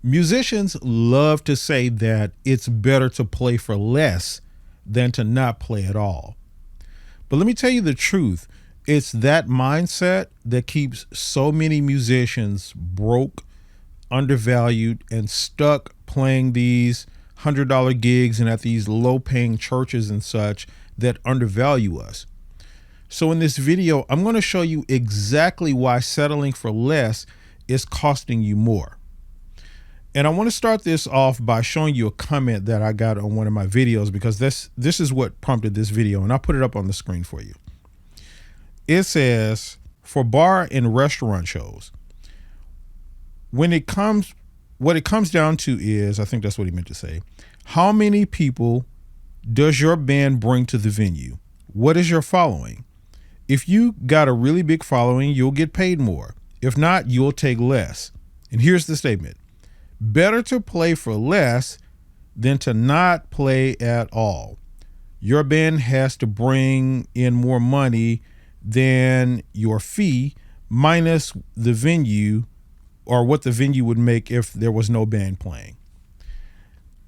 Musicians love to say that it's better to play for less than to not play at all. But let me tell you the truth. It's that mindset that keeps so many musicians broke, undervalued, and stuck playing these $100 gigs and at these low paying churches and such that undervalue us. So in this video, I'm going to show you exactly why settling for less is costing you more. And I want to start this off by showing you a comment that I got on one of my videos, because this is what prompted this video, and I'll put it up on the screen for you. It says, for bar and restaurant shows, what it comes down to is, I think that's what he meant to say, how many people does your band bring to the venue? What is your following? If you got a really big following, you'll get paid more. If not, you'll take less. And here's the statement. Better to play for less than to not play at all. Your band has to bring in more money than your fee minus the venue, or what the venue would make if there was no band playing.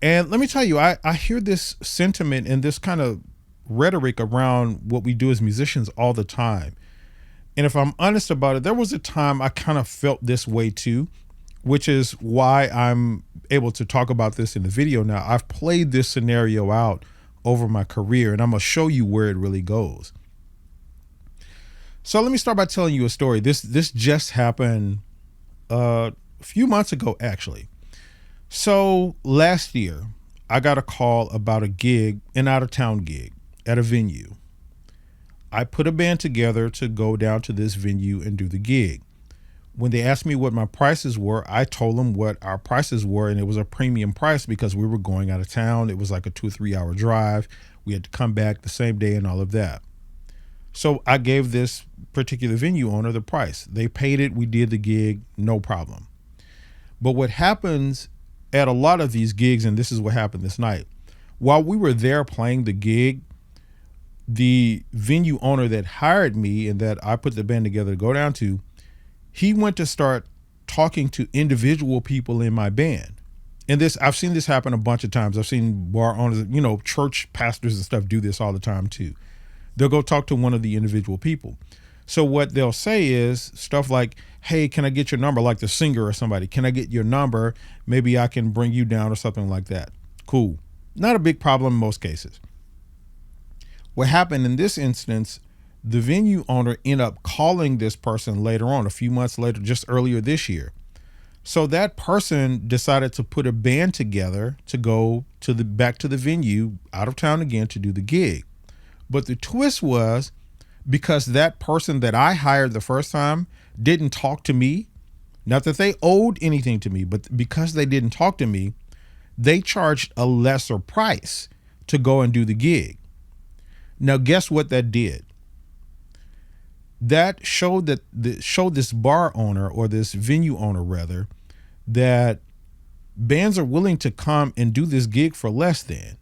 And let me tell you, I hear this sentiment and this kind of rhetoric around what we do as musicians all the time. And if I'm honest about it, there was a time I kind of felt this way too, which is why I'm able to talk about this in the video now. I've played this scenario out over my career, and I'm going to show you where it really goes. So let me start by telling you a story. This just happened a few months ago, actually. So last year, I got a call about a gig, an out-of-town gig at a venue. I put a band together to go down to this venue and do the gig. When they asked me what my prices were, I told them what our prices were, and it was a premium price because we were going out of town. It was like a 2 or 3 hour drive. We had to come back the same day and all of that. So I gave this particular venue owner the price. They paid it. We did the gig, no problem. But what happens at a lot of these gigs, and this is what happened this night, while we were there playing the gig, the venue owner that hired me and that I put the band together to go down to, he went to start talking to individual people in my band. And this, I've seen this happen a bunch of times. I've seen bar owners, church pastors and stuff do this all the time too. They'll go talk to one of the individual people. So what they'll say is stuff like, hey, can I get your number? Like the singer or somebody, can I get your number? Maybe I can bring you down or something like that. Cool. Not a big problem in most cases. What happened in this instance, the venue owner ended up calling this person later on, a few months later, just earlier this year. So that person decided to put a band together to go to back to the venue out of town again to do the gig. But the twist was, because that person that I hired the first time didn't talk to me, not that they owed anything to me, but because they didn't talk to me, they charged a lesser price to go and do the gig. Now, guess what that did? That showed this bar owner, or this venue owner rather, that bands are willing to come and do this gig for less than.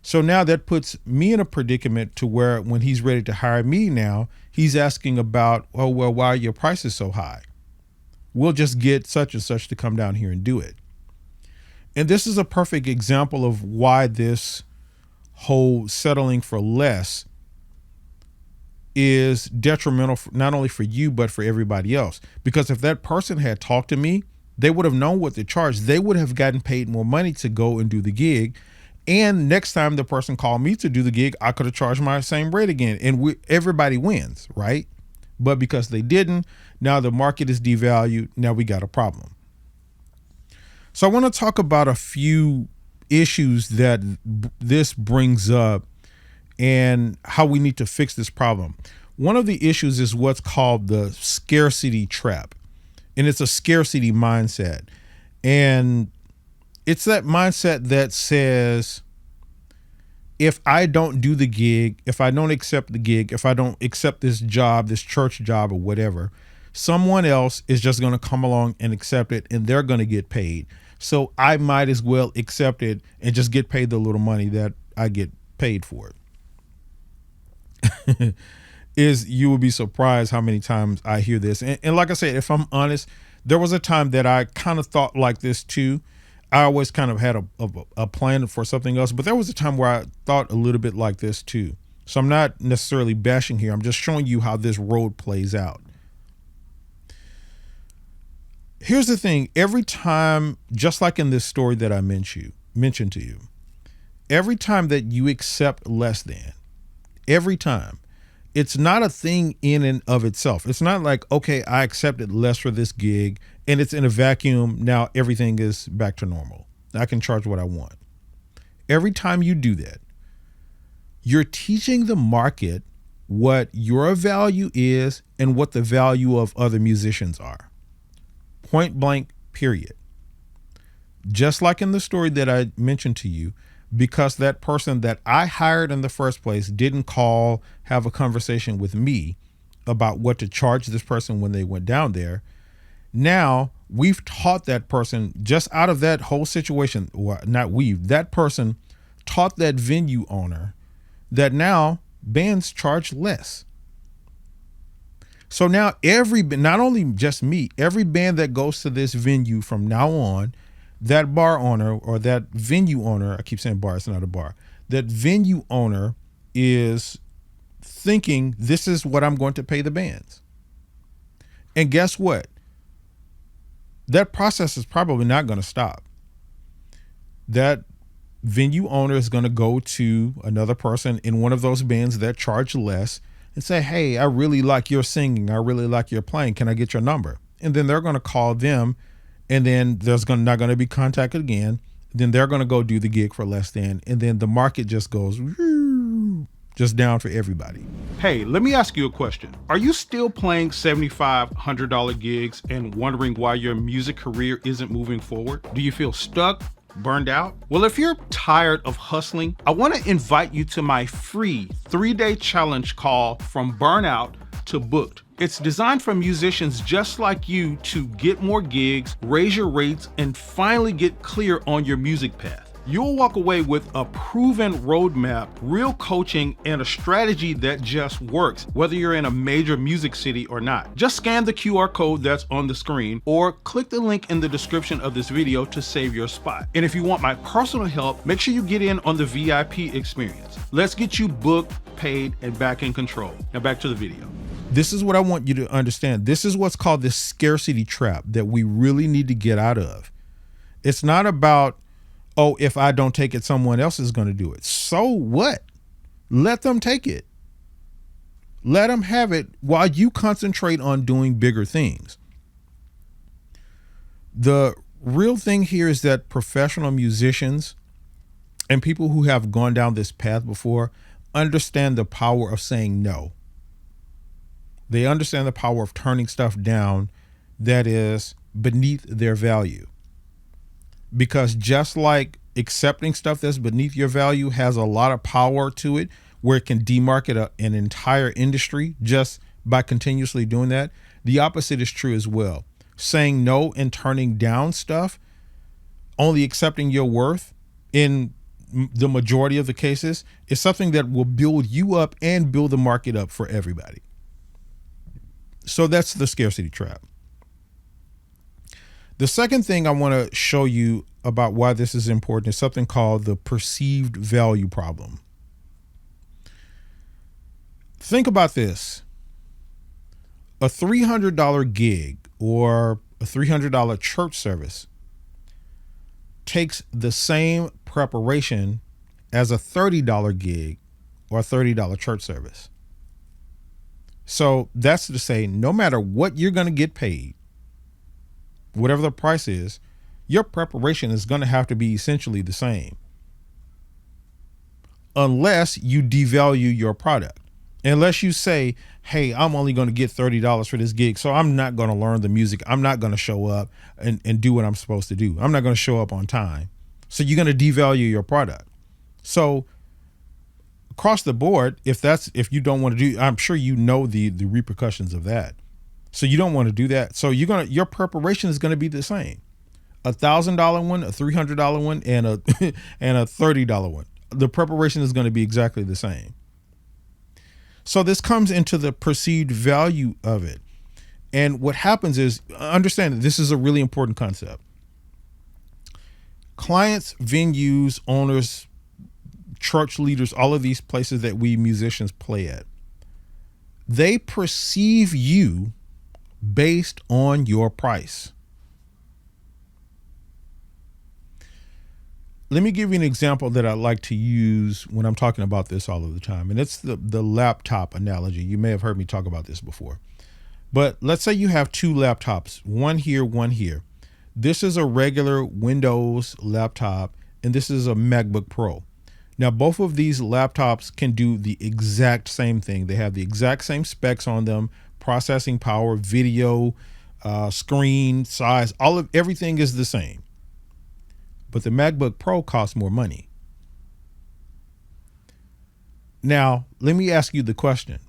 So now that puts me in a predicament to where when he's ready to hire me now, he's asking about, oh, well, why are your prices so high? We'll just get such and such to come down here and do it. And this is a perfect example of why this whole settling for less is detrimental, not only for you, but for everybody else. Because if that person had talked to me, they would have known what to charge. They would have gotten paid more money to go and do the gig. And next time the person called me to do the gig, I could have charged my same rate again. And everybody wins, right? But because they didn't, now the market is devalued. Now we got a problem. So I want to talk about a few issues that this brings up and how we need to fix this problem. One of the issues is what's called the scarcity trap. And it's a scarcity mindset. And it's that mindset that says, if I don't do the gig, if I don't accept the gig, if I don't accept this job, this church job or whatever, someone else is just going to come along and accept it, and they're going to get paid. So I might as well accept it and just get paid the little money that I get paid for it. You would be surprised how many times I hear this. And like I said, if I'm honest, There was a time that I kind of thought like this too. I always kind of had a plan for something else, but there was a time where I thought a little bit like this too. So I'm not necessarily bashing here. I'm just showing you how this road plays out. Here's the thing. Every time, just like in this story that I mentioned to you, every time that you accept less than, every time, it's not a thing in and of itself. It's not like, okay, I accepted less for this gig and it's in a vacuum. Now everything is back to normal. I can charge what I want. Every time you do that, you're teaching the market what your value is and what the value of other musicians are. Point blank, period. Just like in the story that I mentioned to you, because that person that I hired in the first place didn't call, have a conversation with me about what to charge this person when they went down there. Now we've taught that person just out of that whole situation, well, that person taught that venue owner that now bands charge less. So now not only just me, every band that goes to this venue from now on, that bar owner or that venue owner, I keep saying bar, it's not a bar. That venue owner is thinking, this is what I'm going to pay the bands. And guess what? That process is probably not going to stop. That venue owner is going to go to another person in one of those bands that charge less and say, hey, I really like your singing. I really like your playing. Can I get your number? And then they're going to call them, and then there's not going to be contacted again. Then they're going to go do the gig for less than, and then the market just goes just down for everybody. Hey, let me ask you a question. Are you still playing $75, $100 gigs and wondering why your music career isn't moving forward? Do you feel stuck? Burned out? Well, if you're tired of hustling, I want to invite you to my free 3-day challenge called From Burnout to Booked. It's designed for musicians just like you to get more gigs, raise your rates, and finally get clear on your music path. You'll walk away with a proven roadmap, real coaching, and a strategy that just works, whether you're in a major music city or not. Just scan the QR code that's on the screen or click the link in the description of this video to save your spot. And if you want my personal help, make sure you get in on the VIP experience. Let's get you booked, paid, and back in control. Now back to the video. This is what I want you to understand. This is what's called the scarcity trap that we really need to get out of. It's not about, oh, if I don't take it, someone else is going to do it. So what? Let them take it. Let them have it while you concentrate on doing bigger things. The real thing here is that professional musicians and people who have gone down this path before understand the power of saying no. They understand the power of turning stuff down that is beneath their value. Because just like accepting stuff that's beneath your value has a lot of power to it, where it can demarket an entire industry just by continuously doing that, the opposite is true as well. Saying no and turning down stuff, only accepting your worth in the majority of the cases, is something that will build you up and build the market up for everybody. So that's the scarcity trap. The second thing I want to show you about why this is important is something called the perceived value problem. Think about this. A $300 gig or a $300 church service takes the same preparation as a $30 gig or a $30 church service. So that's to say, no matter what you're going to get paid, whatever the price is, your preparation is going to have to be essentially the same. Unless you devalue your product. Unless you say, hey, I'm only going to get $30 for this gig, so I'm not going to learn the music. I'm not going to show up and do what I'm supposed to do. I'm not going to show up on time. So you're going to devalue your product. So across the board, if you don't want to do, I'm sure you know the repercussions of that. So you don't want to do that. So your preparation is going to be the same. $1,000 one, a $300 one, and a $30 one. The preparation is going to be exactly the same. So this comes into the perceived value of it. And what happens is, understand that this is a really important concept. Clients, venues, owners, church leaders, all of these places that we musicians play at, they perceive you based on your price. Let me give you an example that I like to use when I'm talking about this all of the time. And it's the laptop analogy. You may have heard me talk about this before. But let's say you have two laptops, one here, one here. This is a regular Windows laptop, and this is a MacBook Pro. Now, both of these laptops can do the exact same thing. They have the exact same specs on them: processing power, video, screen size, everything is the same. But the MacBook Pro costs more money. Now, let me ask you the question.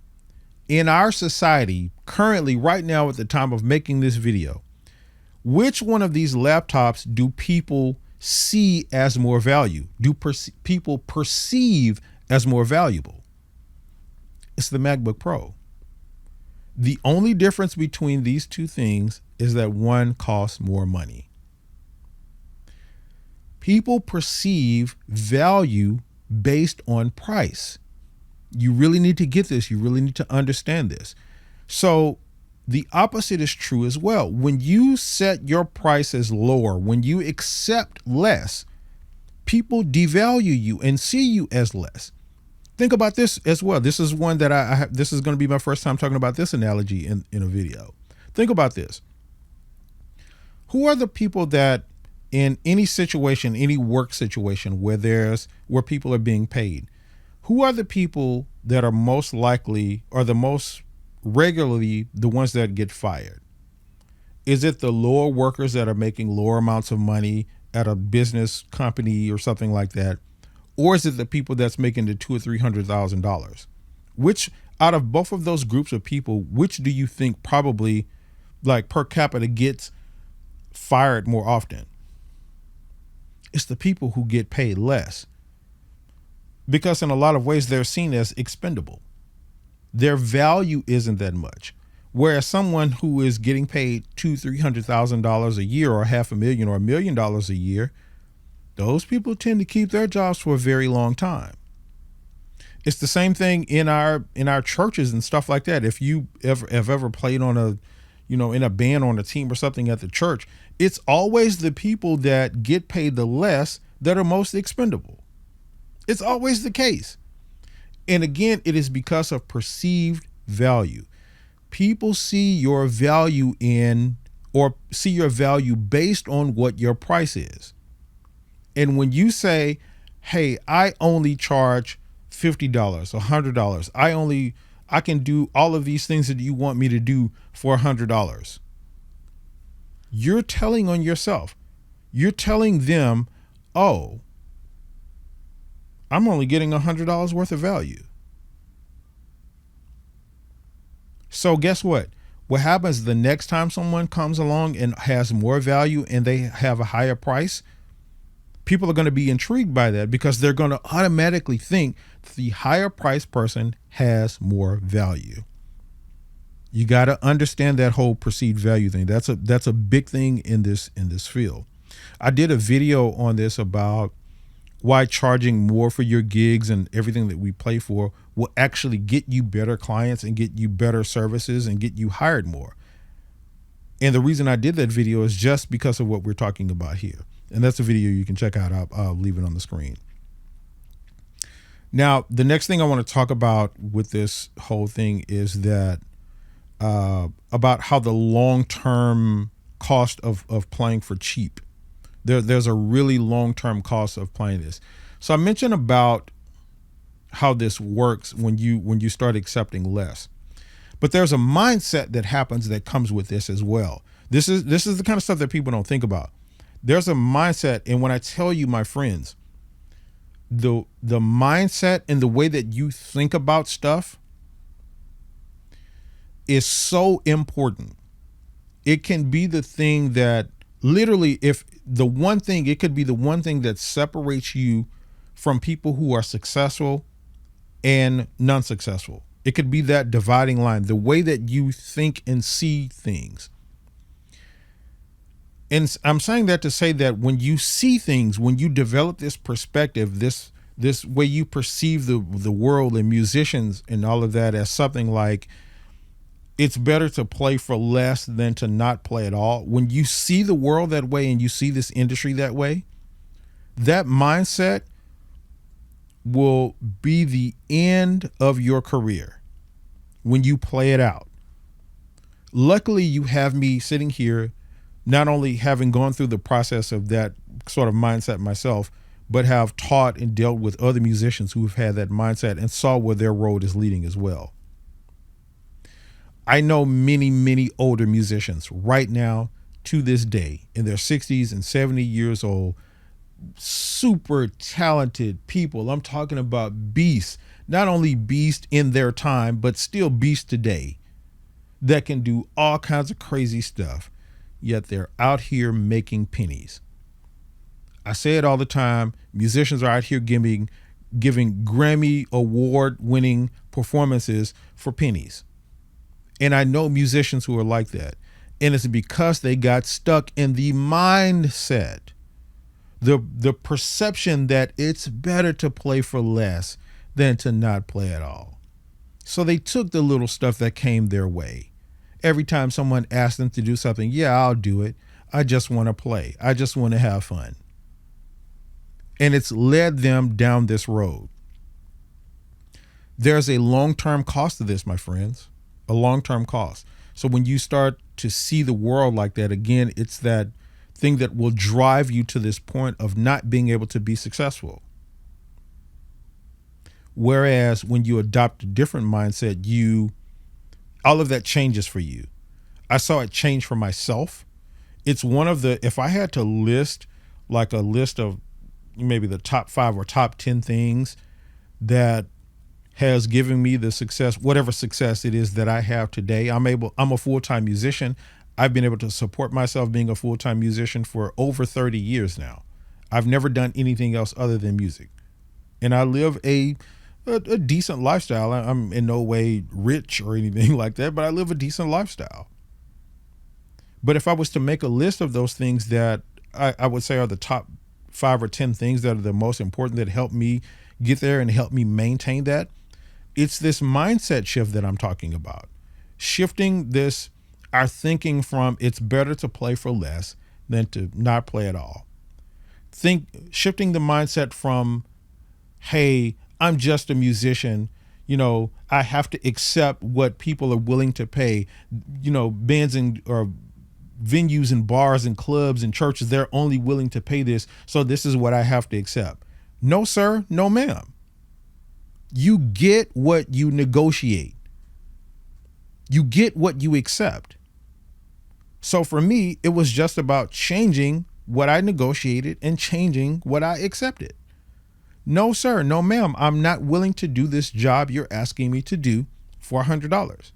In our society, currently, right now, at the time of making this video, which one of these laptops do people see as more value? Do people perceive as more valuable? It's the MacBook Pro. The only difference between these two things is that one costs more money. People perceive value based on price. You really need to get this. You really need to understand this. So the opposite is true as well. When you set your prices lower, when you accept less, people devalue you and see you as less. Think about this as well. This is one that I have. This is going to be my first time talking about this analogy in a video. Think about this. Who are the people that in any situation, any work situation where people are being paid, who are the people that are most likely or the most regularly the ones that get fired? Is it the lower workers that are making lower amounts of money at a business company or something like that? Or is it the people that's making the $200,000 or $300,000? Which out of both of those groups of people, which do you think probably, like, per capita gets fired more often? It's the people who get paid less, because in a lot of ways they're seen as expendable. Their value isn't that much. Whereas someone who is getting paid $200,000-$300,000 a year, or $500,000 or $1 million a year, those people tend to keep their jobs for a very long time. It's the same thing in our churches and stuff like that. If you have ever played on in a band, on a team or something at the church, it's always the people that get paid the less that are most expendable. It's always the case. And again, it is because of perceived value. People see your value see your value based on what your price is. And when you say, hey, I only charge $50, $100, I can do all of these things that you want me to do for $100. You're telling on yourself. You're telling them, oh, I'm only getting $100 worth of value. So guess what? What happens the next time someone comes along and has more value and they have a higher price? People are going to be intrigued by that because they're going to automatically think the higher price person has more value. You got to understand that whole perceived value thing. That's a big thing in this field. I did a video on this about why charging more for your gigs and everything that we play for will actually get you better clients and get you better services and get you hired more. And the reason I did that video is just because of what we're talking about here. And that's a video you can check out. I'll leave it on the screen. Now, the next thing I want to talk about with this whole thing is that about how the long-term cost of playing for cheap. There's a really long-term cost of playing this. So I mentioned about how this works when you start accepting less. But there's a mindset that happens that comes with this as well. This is the kind of stuff that people don't think about. There's a mindset, and when I tell you, my friends, the mindset and the way that you think about stuff is so important. It can be the thing that literally, it could be the one thing that separates you from people who are successful and non-successful. It could be that dividing line, the way that you think and see things. And I'm saying that to say that when you see things, when you develop this perspective, this way you perceive the world and musicians and all of that as something like it's better to play for less than to not play at all. When you see the world that way and you see this industry that way, that mindset will be the end of your career when you play it out. Luckily, you have me sitting here, not only having gone through the process of that sort of mindset myself, but have taught and dealt with other musicians who have had that mindset and saw where their road is leading as well. I know many, many older musicians right now to this day in their 60s and 70 years old, super talented people. I'm talking about beasts, not only beasts in their time, but still beasts today that can do all kinds of crazy stuff, yet they're out here making pennies. I say it all the time. Musicians are out here giving Grammy award winning performances for pennies. And I know musicians who are like that. And it's because they got stuck in the mindset, the perception that it's better to play for less than to not play at all. So they took the little stuff that came their way. Every time someone asked them to do something, yeah, I'll do it. I just want to play. I just want to have fun. And it's led them down this road. There's a long-term cost to this, my friends, a long-term cost. So when you start to see the world like that, again, it's that thing that will drive you to this point of not being able to be successful. Whereas when you adopt a different mindset, all of that changes for you. I saw it change for myself. It's one of the, if I had to list like a list of maybe the top 5 or top 10 things that has given me the success, whatever success it is that I have today. I'm a full-time musician. I've been able to support myself being a full-time musician for over 30 years now. I've never done anything else other than music. And I live a decent lifestyle. I'm in no way rich or anything like that, but I live a decent lifestyle. But if I was to make a list of those things that I would say are the top 5 or 10 things that are the most important that help me get there and help me maintain that, it's this mindset shift that I'm talking about. Shifting our thinking from it's better to play for less than to not play at all. Shifting the mindset from, hey, I'm just a musician, I have to accept what people are willing to pay, bands or venues and bars and clubs and churches, they're only willing to pay this, so this is what I have to accept. No, sir. No, ma'am. You get what you negotiate. You get what you accept. So for me, it was just about changing what I negotiated and changing what I accepted. No, sir. No, ma'am. I'm not willing to do this job you're asking me to do for $100.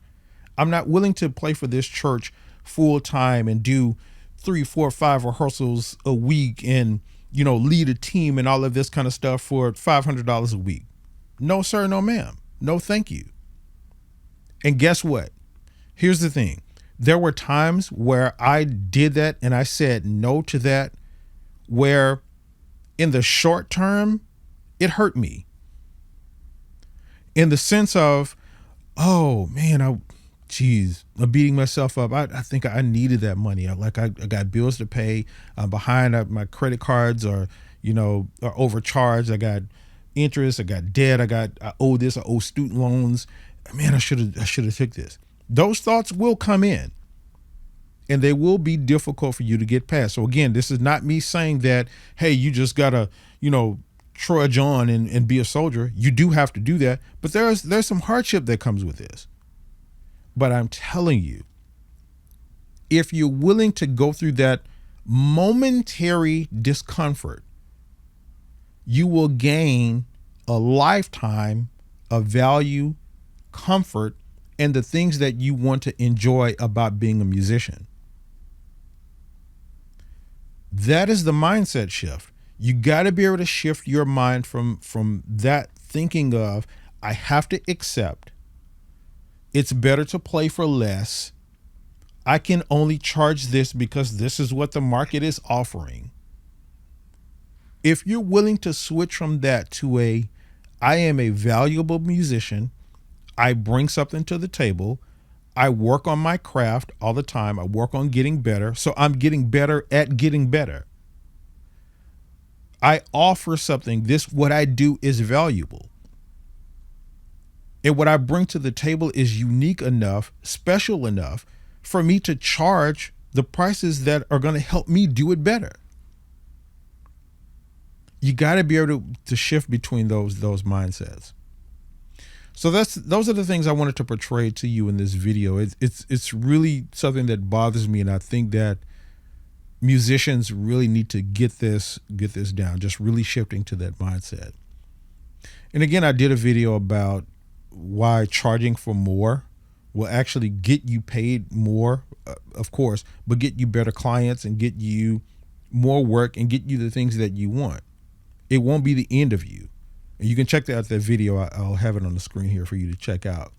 I'm not willing to play for this church full time and do 3, 4, 5 rehearsals a week and, lead a team and all of this kind of stuff for $500 a week. No, sir. No, ma'am. No, thank you. And guess what? Here's the thing. There were times where I did that and I said no to that, where in the short term, it hurt me. In the sense of, oh man, I'm beating myself up. I think I needed that money. I got bills to pay. I'm behind. My credit cards are overcharged. I got interest. I got debt. I owe this. I owe student loans. Man, I should have took this. Those thoughts will come in and they will be difficult for you to get past. So again, this is not me saying that, hey, you just gotta, trudge on and be a soldier. You do have to do that, but there's some hardship that comes with this. But I'm telling you, if you're willing to go through that momentary discomfort, you will gain a lifetime of value, comfort, and the things that you want to enjoy about being a musician. That is the mindset shift. You got to be able to shift your mind from that thinking of, I have to accept It's better to play for less. I can only charge this because this is what the market is offering. If you're willing to switch from that to I am a valuable musician, I bring something to the table, I work on my craft all the time, I work on getting better, so I'm getting better at getting better. I offer something, what I do is valuable. And what I bring to the table is unique enough, special enough for me to charge the prices that are going to help me do it better. You got to be able to shift between those mindsets. So those are the things I wanted to portray to you in this video. It's really something that bothers me, and I think that musicians really need to get this down, just really shifting to that mindset. And again, I did a video about why charging for more will actually get you paid more, of course, but get you better clients and get you more work and get you the things that you want. It won't be the end of you. And you can check out that video. I'll have it on the screen here for you to check out.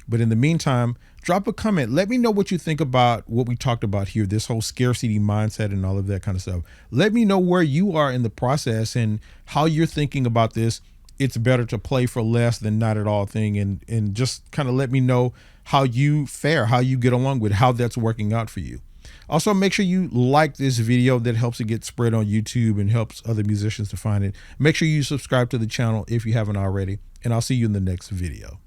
But in the meantime, drop a comment. Let me know what you think about what we talked about here, this whole scarcity mindset and all of that kind of stuff. Let me know where you are in the process and how you're thinking about this. It's better to play for less than not at all thing. And just kind of let me know how you fare, how you get along with how that's working out for you. Also, make sure you like this video. That helps it get spread on YouTube and helps other musicians to find it. Make sure you subscribe to the channel if you haven't already, and I'll see you in the next video.